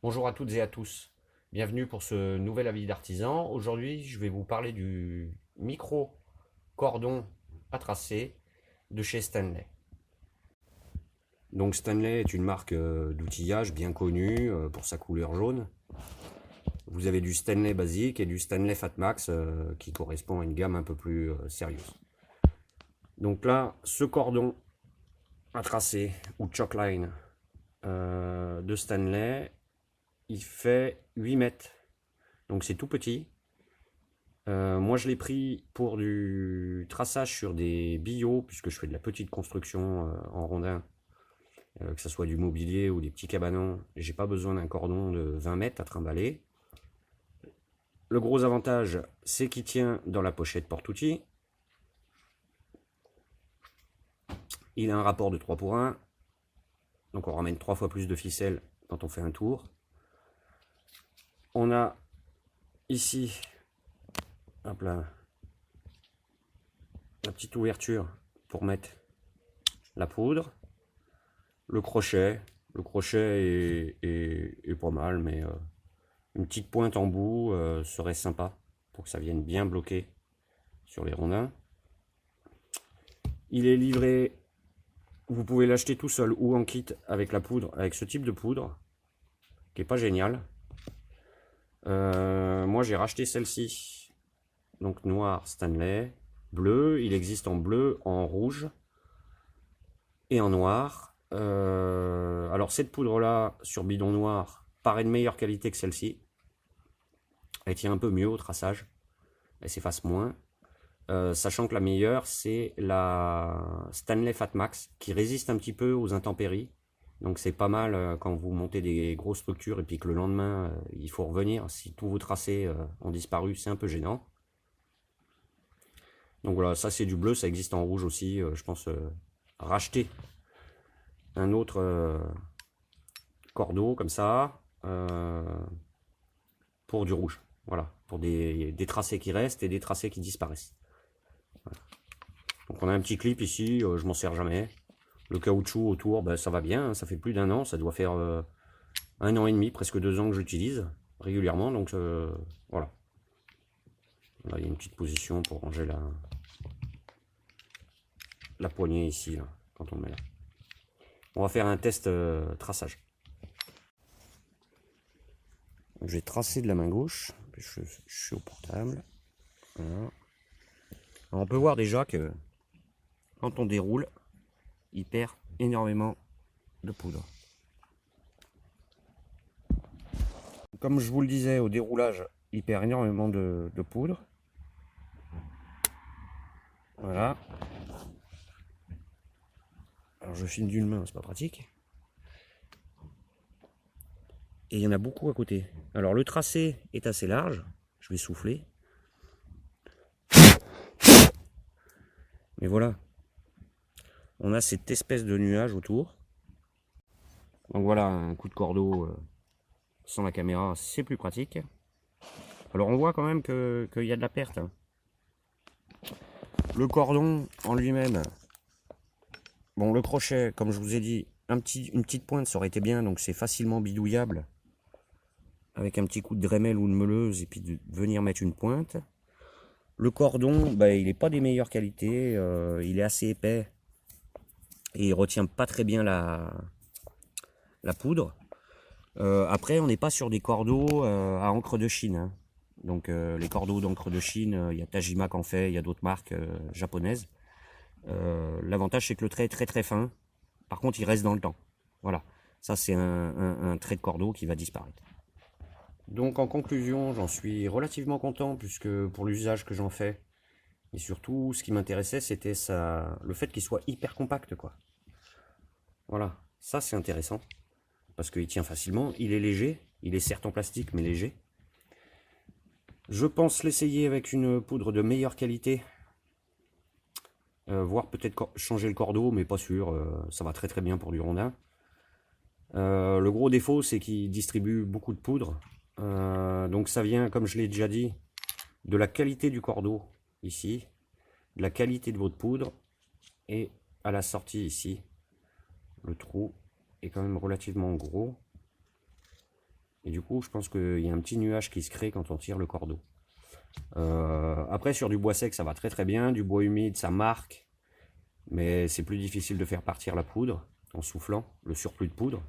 Bonjour à toutes et à tous, bienvenue pour ce nouvel avis d'artisan. Aujourd'hui, je vais vous parler du micro cordon à tracer de chez Stanley. Donc Stanley est une marque d'outillage bien connue pour sa couleur jaune. Vous avez du Stanley basique et du Stanley Fatmax qui correspond à une gamme un peu plus sérieuse. Donc là, ce cordon à tracer ou chockline de Stanley, il fait 8 mètres. Donc c'est tout petit. Moi je l'ai pris pour du traçage sur des billots, puisque je fais de la petite construction en rondin, que ce soit du mobilier ou des petits cabanons. J'ai pas besoin d'un cordon de 20 mètres à trimballer. Le gros avantage, c'est qu'il tient dans la pochette porte-outils. Il a un rapport de 3 pour 1, donc on ramène 3 fois plus de ficelle quand on fait un tour. On a ici, hop là, la petite ouverture pour mettre la poudre. Le crochet est pas mal, mais une petite pointe en bout serait sympa pour que ça vienne bien bloquer sur les rondins. Il est livré, vous pouvez l'acheter tout seul ou en kit avec la poudre, avec ce type de poudre, qui est pas génial. Moi j'ai racheté celle-ci, donc noir Stanley, bleu, il existe en bleu, en rouge et en noir. Alors cette poudre là sur bidon noir paraît de meilleure qualité que celle-ci. Elle tient un peu mieux au traçage, elle s'efface moins. Sachant que la meilleure c'est la Stanley Fatmax qui résiste un petit peu aux intempéries. Donc c'est pas mal quand vous montez des grosses structures et puis que le lendemain il faut revenir. Si tous vos tracés ont disparu, c'est un peu gênant. Donc voilà, ça c'est du bleu, ça existe en rouge aussi. Je pense racheter un autre cordeau comme ça pour du rouge. Voilà, pour des tracés qui restent et des tracés qui disparaissent. Voilà. Donc on a un petit clip ici, je m'en sers jamais. Le caoutchouc autour, ben, ça va bien, hein, ça fait plus d'un an, ça doit faire 1 an et demi, presque 2 ans que j'utilise régulièrement. Donc voilà. Là, il y a une petite position pour ranger la poignée ici, là, quand on le met là. On va faire un test traçage. Je vais tracer de la main gauche, je suis au portable. Voilà. Alors, on peut voir déjà que quand on déroule, il perd énormément de poudre. Comme je vous le disais, au déroulage, il perd énormément de poudre. Voilà. Alors je filme d'une main, c'est pas pratique. Et il y en a beaucoup à côté. Alors le tracé est assez large. Je vais souffler. Mais voilà. On a cette espèce de nuage autour. Donc voilà, un coup de cordeau sans la caméra, c'est plus pratique. Alors on voit quand même qu'il y a de la perte. Hein. Le cordon en lui-même, bon le crochet, comme je vous ai dit, une petite pointe ça aurait été bien, donc c'est facilement bidouillable. Avec un petit coup de Dremel ou de meuleuse et puis de venir mettre une pointe. Le cordon, bah, il n'est pas des meilleures qualités, il est assez épais et il retient pas très bien la poudre. Après, on n'est pas sur des cordeaux à encre de Chine. Hein. Donc les cordeaux d'encre de Chine, il y a Tajima qui en fait, il y a d'autres marques japonaises. L'avantage c'est que le trait est très très fin. Par contre, il reste dans le temps. Voilà, ça c'est un trait de cordeau qui va disparaître. Donc en conclusion, j'en suis relativement content puisque pour l'usage que j'en fais, et surtout ce qui m'intéressait c'était le fait qu'il soit hyper compact quoi. Voilà, ça c'est intéressant parce qu'il tient facilement, il est léger, il est certes en plastique mais léger. Je pense l'essayer avec une poudre de meilleure qualité, voire peut-être changer le cordeau mais pas sûr, ça va très très bien pour du rondin. Le gros défaut c'est qu'il distribue beaucoup de poudre. Donc ça vient, comme je l'ai déjà dit, de la qualité du cordeau ici, de la qualité de votre poudre, et à la sortie ici, le trou est quand même relativement gros. Et du coup, je pense qu'il y a un petit nuage qui se crée quand on tire le cordeau. Après, sur du bois sec, ça va très très bien. Du bois humide, ça marque. Mais c'est plus difficile de faire partir la poudre en soufflant, le surplus de poudre.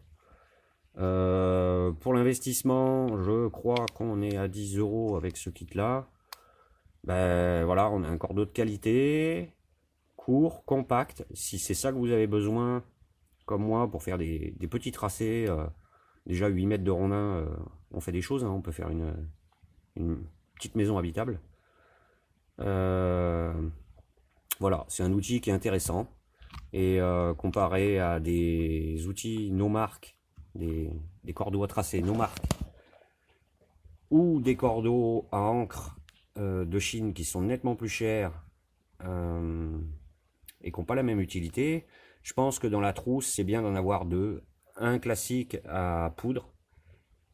Pour l'investissement, je crois qu'on est à 10 € avec ce kit-là. Ben voilà, on a un cordeau de qualité, court, compact. Si c'est ça que vous avez besoin, comme moi, pour faire des petits tracés, déjà 8 mètres de rondin, on fait des choses, hein. On peut faire une petite maison habitable. Voilà, c'est un outil qui est intéressant. Et comparé à des outils no marques, des cordeaux à tracer no marques, ou des cordeaux à encre de Chine qui sont nettement plus chers et qui n'ont pas la même utilité, je pense que dans la trousse, c'est bien d'en avoir deux. Un classique à poudre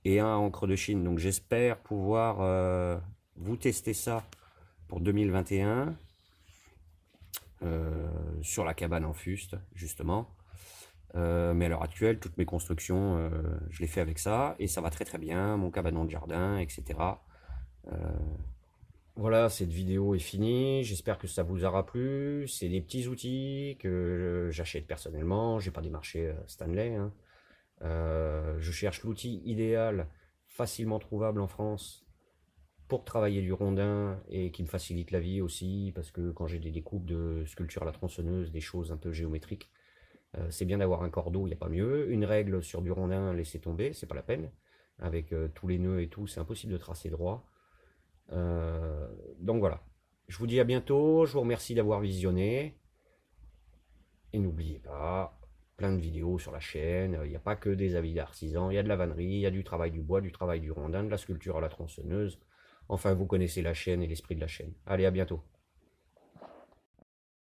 et un à encre de Chine. Donc j'espère pouvoir vous tester ça pour 2021 sur la cabane en fuste, justement. Mais à l'heure actuelle, toutes mes constructions, je les fais avec ça, et ça va très très bien, mon cabanon de jardin, etc. Voilà, cette vidéo est finie, j'espère que ça vous aura plu. C'est des petits outils que j'achète personnellement, j'ai pas démarché Stanley, hein. Je cherche l'outil idéal, facilement trouvable en France, pour travailler du rondin et qui me facilite la vie aussi, parce que quand j'ai des découpes de sculpture à la tronçonneuse, des choses un peu géométriques, c'est bien d'avoir un cordeau, il n'y a pas mieux. Une règle sur du rondin, laissez tomber, c'est pas la peine. Avec tous les nœuds et tout, c'est impossible de tracer droit. Donc voilà. Je vous dis à bientôt, je vous remercie d'avoir visionné. Et n'oubliez pas, plein de vidéos sur la chaîne, il n'y a pas que des avis d'artisans, il y a de la vannerie, il y a du travail du bois, du travail du rondin, de la sculpture à la tronçonneuse. Enfin, vous connaissez la chaîne et l'esprit de la chaîne. Allez, à bientôt.